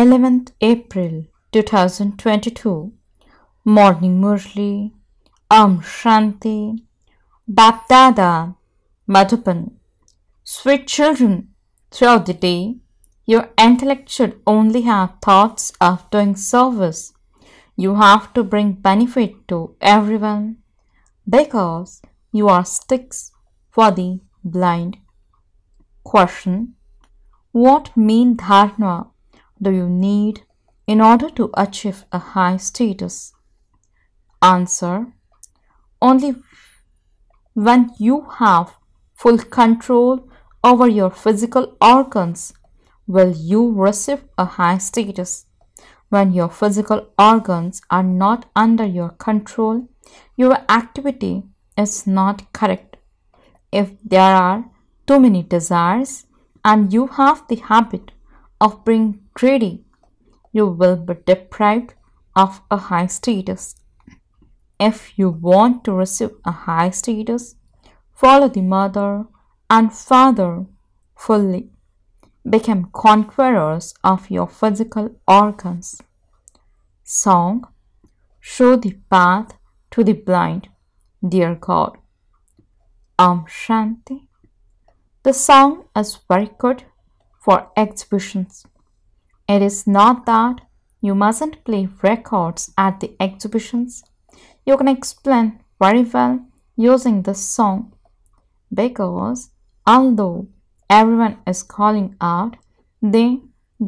11th April 2022. Morning Murli. Shanti. BapDada. Madhupan. Sweet children, throughout the day, your intellect should only have thoughts of doing service. You have to bring benefit to everyone because you are sticks for the blind. Question: what mean dharma do you need in order to achieve a high status? Answer: only when you have full control over your physical organs will you receive a high status. When your physical organs are not under your control, your activity is not correct. If there are too many desires and you have the habit of being greedy, you will be deprived of a high status. If you want to receive a high status, follow the mother and father fully. Become conquerors of your physical organs. Song: show the path to the blind, dear God. Shanti. The song is very good for exhibitions. It is not that you mustn't play records at the exhibitions. You can explain very well using this song because although everyone is calling out, they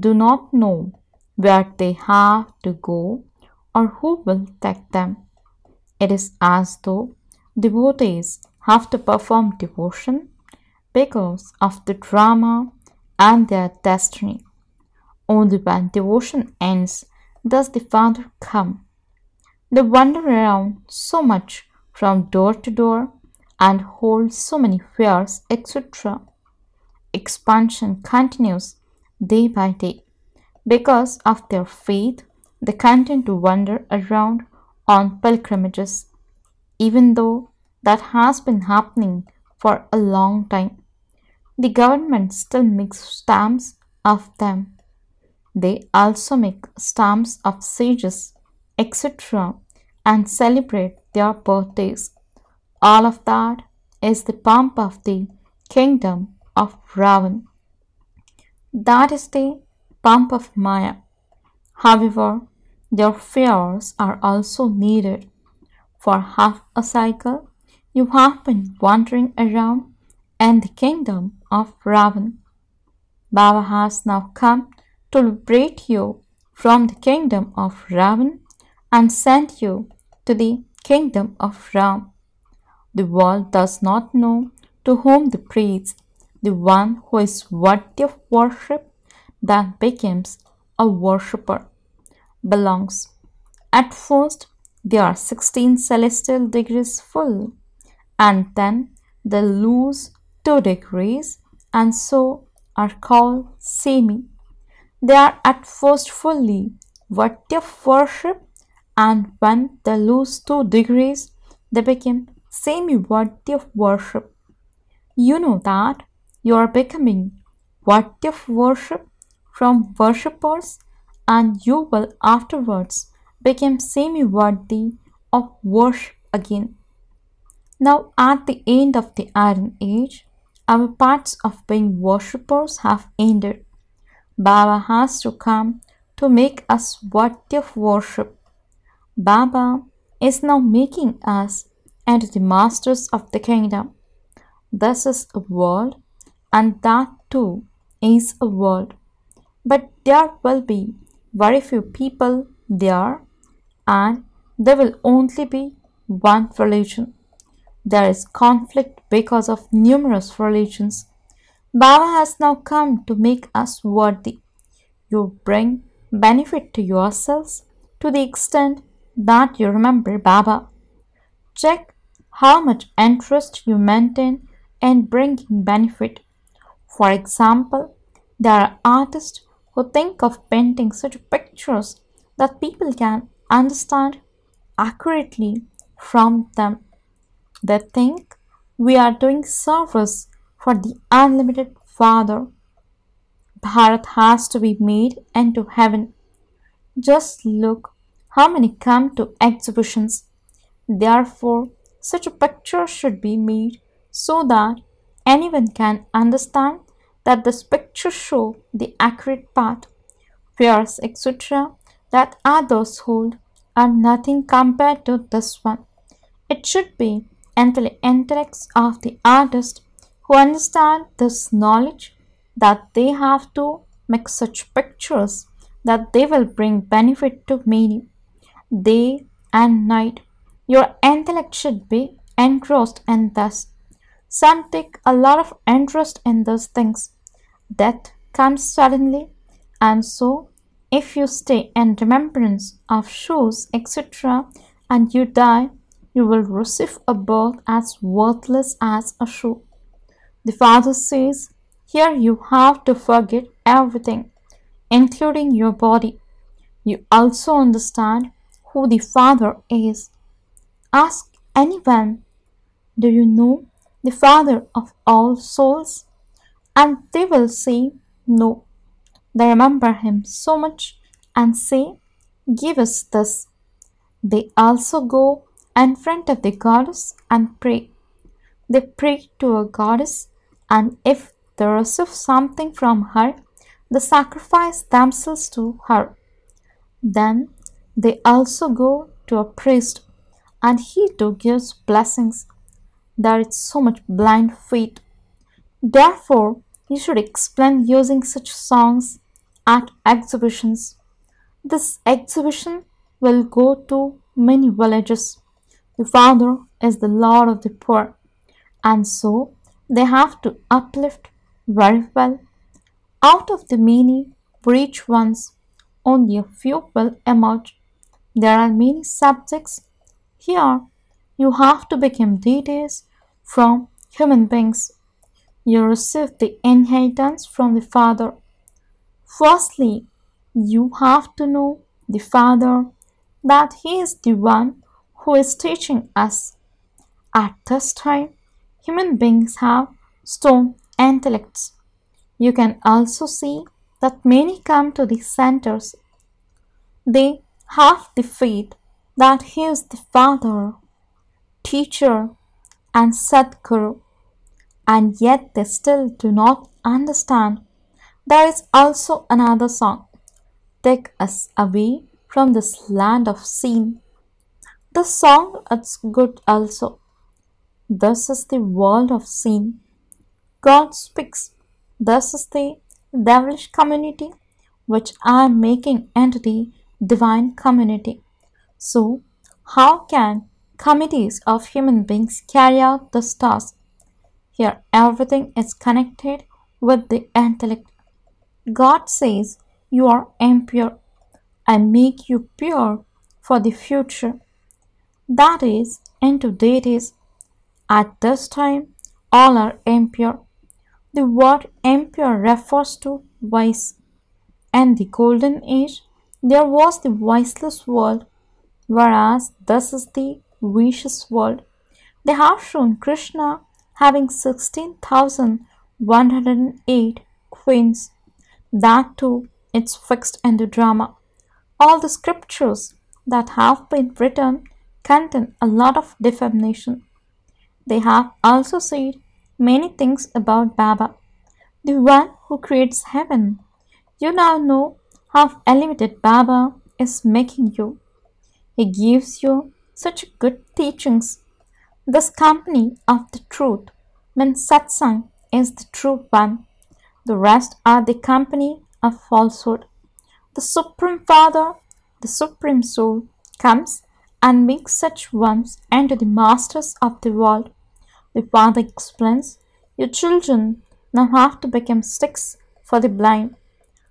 do not know where they have to go or who will take them. It is as though devotees have to perform devotion because of the drama and their destiny. Only when devotion ends does the Father come. They wander around so much from door to door and hold so many fears, etc. Expansion continues day by day. Because of their faith, they continue to wander around on pilgrimages, even though that has been happening for a long time. The government still makes stamps of them. They also make stamps of sages, etc., and celebrate their birthdays. All of that is the pomp of the kingdom of Ravan. That is the pomp of Maya. However, their fears are also needed. For half a cycle, you have been wandering around in the kingdom of Ravan. Baba has now come to liberate you from the kingdom of Ravan and send you to the kingdom of Ram. The world does not know to whom they praise. The one who is worthy of worship, that becomes a worshipper, belongs. At first, there are 16 celestial degrees full, and then they lose 2 degrees and so are called semi. They are at first fully worthy of worship, and when they lose 2 degrees, they become semi-worthy of worship. You know that you are becoming worthy of worship from worshippers, and you will afterwards become semi-worthy of worship again. Now, at the end of the Iron Age, our parts of being worshippers have ended. Baba has to come to make us worthy of worship. Baba is now making us into the masters of the kingdom. This is a world, and that too is a world. But there will be very few people there, and there will only be one religion. There is conflict because of numerous religions. Baba has now come to make us worthy. You bring benefit to yourselves to the extent that you remember Baba. Check how much interest you maintain in bringing benefit. For example, there are artists who think of painting such pictures that people can understand accurately from them. They think we are doing service for the unlimited Father. Bharat has to be made into heaven. Just look how many come to exhibitions. Therefore, such a picture should be made so that anyone can understand that this picture shows the accurate path. Fears, etc., that others hold are nothing compared to this one. It should be intellects of the artist who understand this knowledge that they have to make such pictures that they will bring benefit to many. Day and night, your intellect should be engrossed in this. Some take a lot of interest in those things. Death comes suddenly, and so if you stay in remembrance of shoes, etc., and you die, you will receive a birth as worthless as a shoe. The Father says, here you have to forget everything, including your body. You also understand who the Father is. Ask anyone, do you know the Father of all souls? And they will say, no. They remember him so much and say, give us this. They also go in front of the goddess and pray. They pray to a goddess, and if they receive something from her, they sacrifice themselves to her. Then they also go to a priest, and he too gives blessings. There is so much blind faith. Therefore, you should explain using such songs at exhibitions. This exhibition will go to many villages. The Father is the Lord of the poor, and so they have to uplift very well. Out of the many rich ones, only a few will emerge. There are many subjects. Here, you have to become deities from human beings. You receive the inheritance from the Father. Firstly, you have to know the Father, that He is the one who is teaching us. At this time, human beings have stone intellects. You can also see that many come to the centers. They have the faith that He is the Father, Teacher, and Sadguru, and yet they still do not understand. There is also another song, Take Us Away from this Land of Sin. The song is good also. This is the world of sin. God speaks. This is the devilish community which I am making into the divine community. So, how can committees of human beings carry out this task? Here, everything is connected with the intellect. God says, you are impure. I make you pure for the future. That is, into deities. At this time, all are impure. The word impure refers to vice. In the golden age, there was the viceless world, whereas this is the vicious world. They have shown Krishna having 16,108 queens. That too, it's fixed in the drama. All the scriptures that have been written contain a lot of defamation. They have also said many things about Baba, the one who creates heaven. You now know how elevated Baba is making you. He gives you such good teachings. This company of the truth means satsang is the true one. The rest are the company of falsehood. The Supreme Father, the Supreme Soul, comes and makes such ones into the masters of the world. The Father explains, your children now have to become sticks for the blind.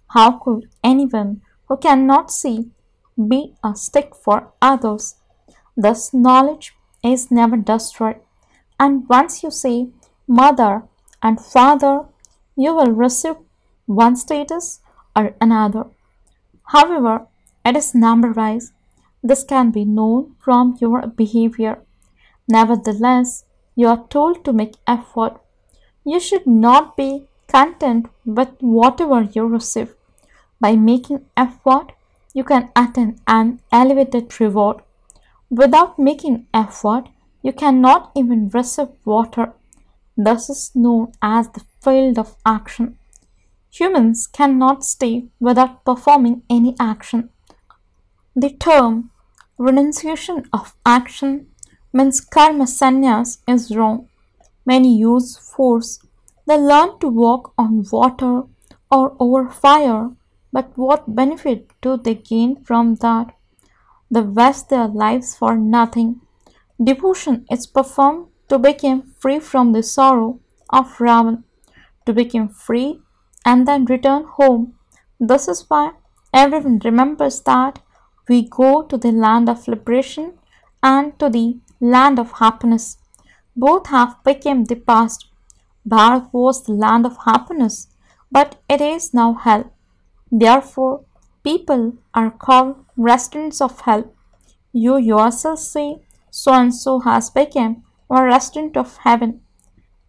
How could anyone who cannot see be a stick for others? This knowledge is never destroyed, and once you say mother and father, you will receive one status or another. However, it is number-wise. This can be known from your behavior. Nevertheless, you are told to make effort. You should not be content with whatever you receive. By making effort, you can attain an elevated reward. Without making effort, you cannot even receive water. This is known as the field of action. Humans cannot stay without performing any action. The term renunciation of action means karma sannyas is wrong. Many use force. They learn to walk on water or over fire, but what benefit do they gain from that? They waste their lives for nothing. Devotion is performed to become free from the sorrow of Ravan, to become free and then return home. This is why everyone remembers that we go to the land of liberation and to the land of happiness. Both have become the past. Bharat was the land of happiness, but it is now hell. Therefore, people are called residents of hell. You yourself say, so and so has become a resident of heaven.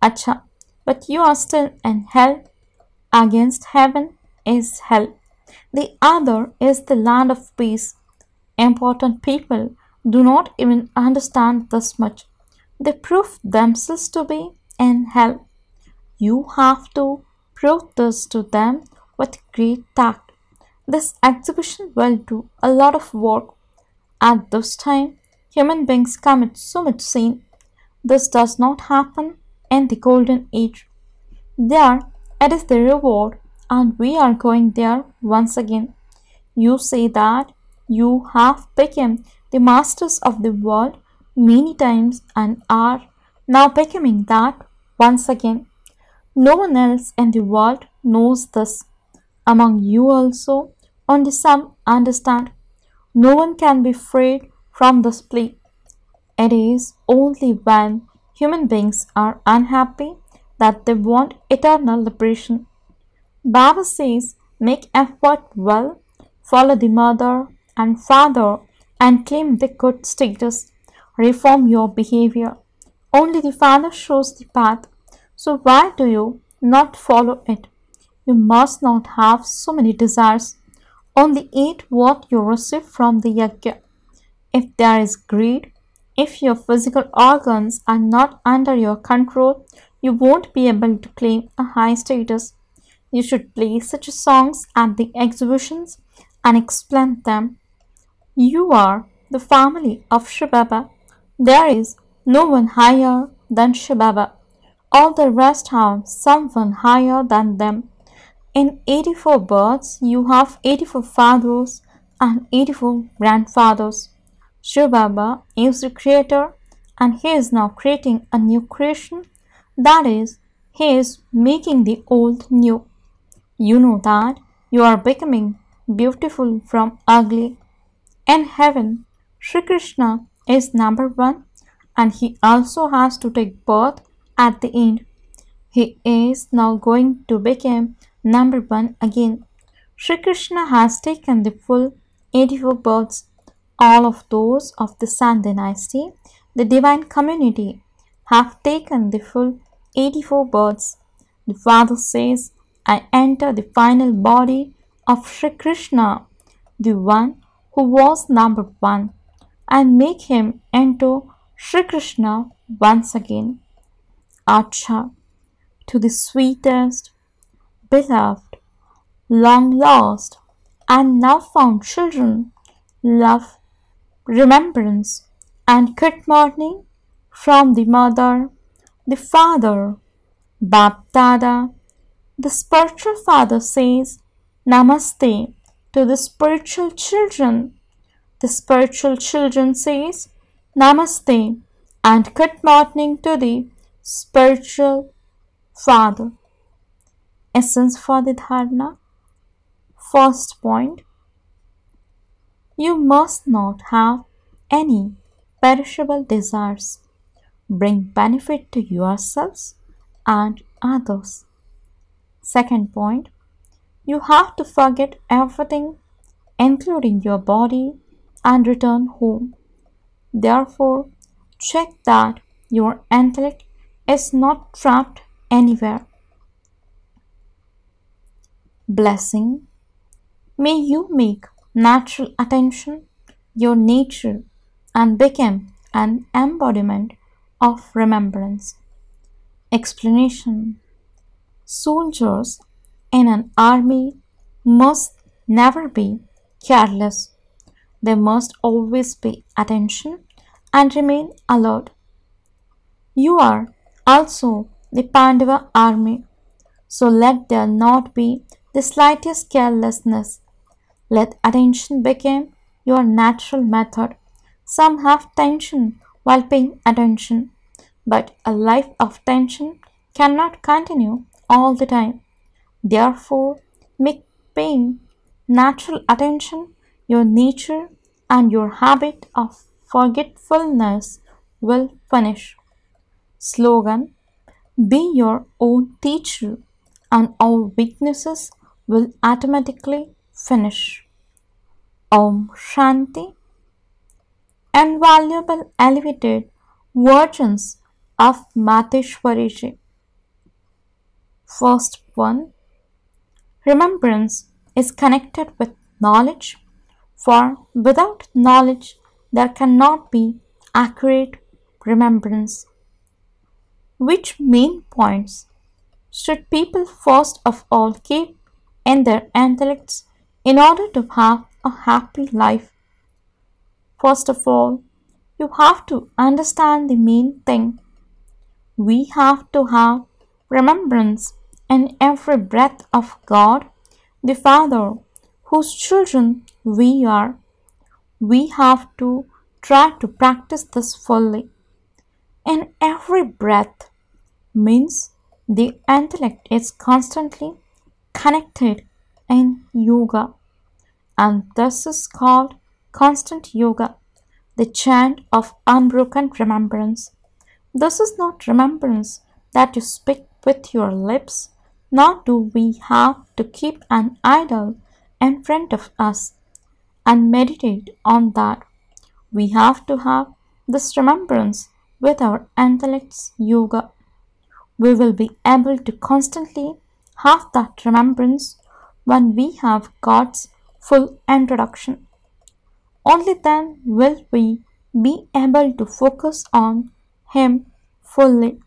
Acha, but you are still in hell. Against heaven is hell. The other is the land of peace. Important people do not even understand this much. They prove themselves to be in hell. You have to prove this to them with great tact. This exhibition will do a lot of work. At this time, human beings commit so much sin. This does not happen in the golden age. There, it is the reward, and we are going there once again. You say that you have become the masters of the world many times and are now becoming that once again. No one else in the world knows this. Among you also, only some understand. No one can be freed from this plea. It is only when human beings are unhappy that they want eternal liberation. Baba says, make effort well, follow the mother and father and claim the good status. Reform your behavior. Only the Father shows the path. So why do you not follow it? You must not have so many desires. Only eat what you receive from the yajna. If there is greed, if your physical organs are not under your control, you won't be able to claim a high status. You should play such songs at the exhibitions and explain them. You are the family of shivbaba. There is no one higher than shivbaba. All the rest have someone higher than them. In 84 births, you have 84 fathers and 84 grandfathers. Shivbaba is the creator and he is now creating a new creation. That is, he is making the old new. You know that you are becoming beautiful from ugly. In heaven, Sri Krishna is number one and he also has to take birth at the end. He is now going to become number one again. Sri Krishna has taken the full 84 births, all of those of the Sun dynasty, the divine community, have taken the full 84 births. The Father says, I enter the final body of Sri Krishna, the one who was number one, and make him into Sri Krishna once again. Acha, to the sweetest, beloved, long lost, and now found children, love, remembrance, and good morning from the mother, the father, BapDada. The spiritual father says, Namaste to the spiritual children. The spiritual children says, Namaste and good morning to the spiritual father. Essence for the dharana. First point, you must not have any perishable desires. Bring benefit to yourselves and others. Second point, you have to forget everything, including your body, and return home. Therefore, check that your intellect is not trapped anywhere. Blessing. May you make natural attention your nature and become an embodiment of remembrance. Explanation. Soldiers in an army must never be careless. They must always pay attention and remain alert. You are also the Pandava army, so let there not be the slightest carelessness. Let attention become your natural method. Some have tension while paying attention, but a life of tension cannot continue all the time. Therefore, make paying natural attention your nature, and your habit of forgetfulness will finish. Slogan. Be your own teacher, and all weaknesses will automatically finish. Om Shanti. Invaluable elevated versions of Mateshwariji. First one. Remembrance is connected with knowledge, for without knowledge there cannot be accurate remembrance. Which main points should people first of all keep in their intellects in order to have a happy life? First of all, you have to understand the main thing. We have to have remembrance in every breath of God, the Father, whose children we are. We have to try to practice this fully. In every breath means the intellect is constantly connected in yoga, and this is called constant yoga, the chant of unbroken remembrance. This is not remembrance that you speak with your lips, nor do we have to keep an idol in front of us and meditate on that. We have to have this remembrance with our intellect's yoga. We will be able to constantly have that remembrance when we have God's full introduction. Only then will we be able to focus on Him fully.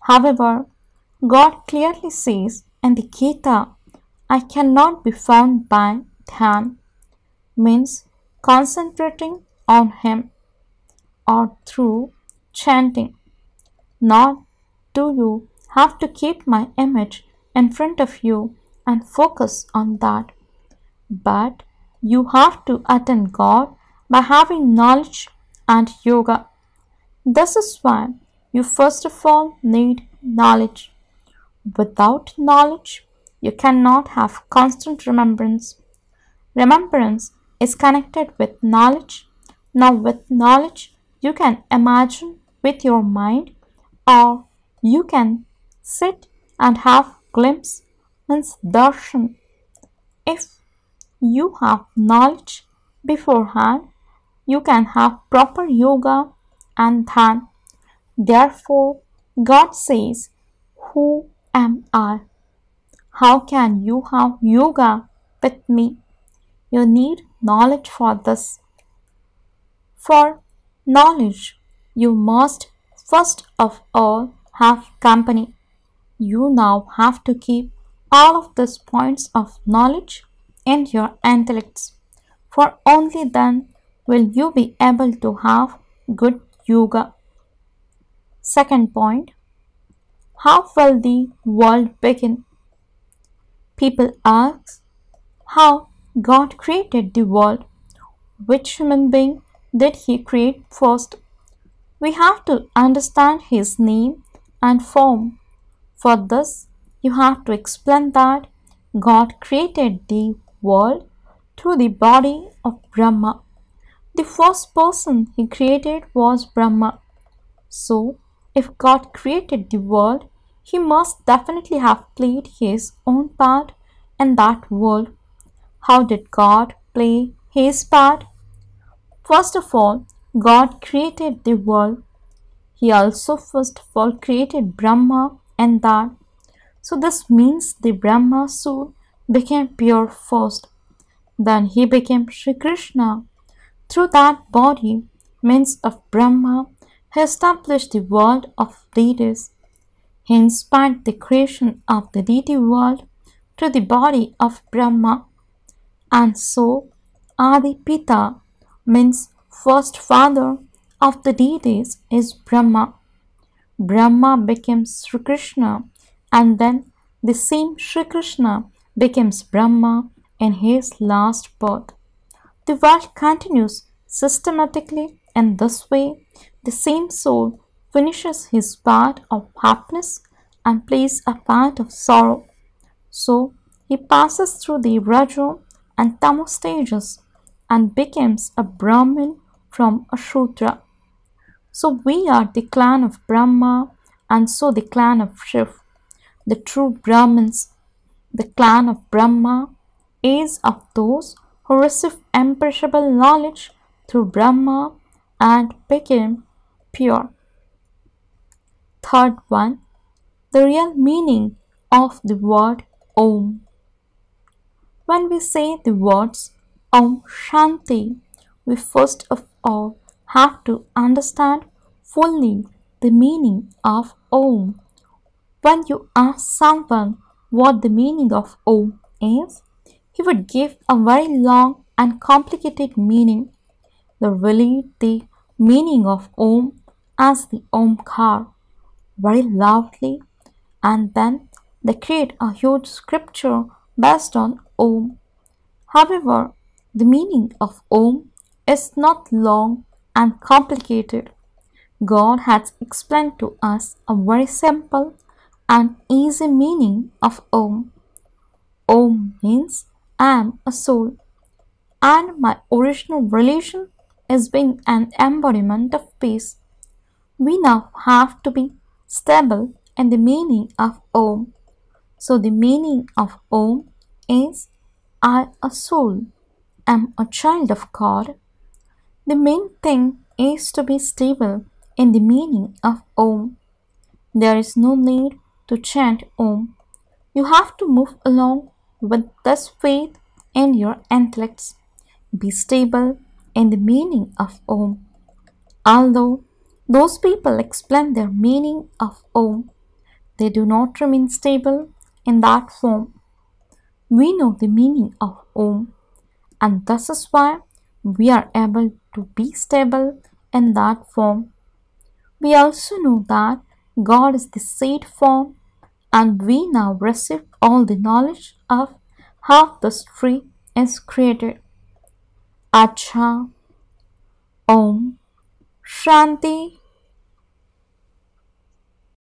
However, God clearly says in the Gita, I cannot be found by dhyan, means concentrating on Him, or through chanting. Nor do you have to keep my image in front of you and focus on that, but you have to attain God by having knowledge and yoga. This is why you first of all need knowledge. Without knowledge, you cannot have constant remembrance. Remembrance is connected with knowledge. Now, with knowledge, you can imagine with your mind, or you can sit and have glimpse, means darshan. If you have knowledge beforehand, you can have proper yoga and dhyan. Therefore, God says, who am I? How can you have yoga with me? You need knowledge for this. For knowledge, you must first of all have company. You now have to keep all of these points of knowledge in your intellects, for only then will you be able to have good yoga. Second point, how will the world begin? People ask how God created the world. Which human being did He create first? We have to understand His name and form. For this, you have to explain that God created the world through the body of Brahma. The first person He created was Brahma. So, if God created the world, He must definitely have played His own part in that world. How did God play His part? First of all, God created the world. He also first of all created Brahma and that. So this means the Brahma soul became pure first. Then he became Sri Krishna. Through that body, means of Brahma, he established the world of deities. He inspired the creation of the deity world through the body of Brahma. And so, Adi Pita means first father of the deities is Brahma. Brahma became Sri Krishna, and then the same Sri Krishna becomes Brahma in his last birth. The world continues systematically in this way. The same soul finishes his part of happiness and plays a part of sorrow. So he passes through the Rajo and Tamo stages and becomes a Brahmin from a Shudra. So we are the clan of Brahma and so the clan of Shiv, the true Brahmins. The clan of Brahma is of those who receive imperishable knowledge through Brahma and became pure. Third one, the real meaning of the word Om. When we say the words Om Shanti, we first of all have to understand fully the meaning of Om. When you ask someone what the meaning of Om is, he would give a very long and complicated meaning. They relate the meaning of Om as the Omkar very loudly, and then they create a huge scripture based on Om. However, the meaning of Om is not long and complicated. God has explained to us a very simple and easy meaning of Om. Om means I am a soul, and my original relation is being an embodiment of peace. We now have to be stable in the meaning of Om. So the meaning of Om is I, a soul, am a child of God. The main thing is to be stable in the meaning of Om. There is no need to chant Om. You have to move along with this faith in your intellects. Be stable in the meaning of Om. Although those people explain their meaning of Om, they do not remain stable in that form. We know the meaning of Om, and this is why we are able to be stable in that form. We also know that God is the seed form, and we now receive all the knowledge of how this tree is created. Acha, Om, Shanti.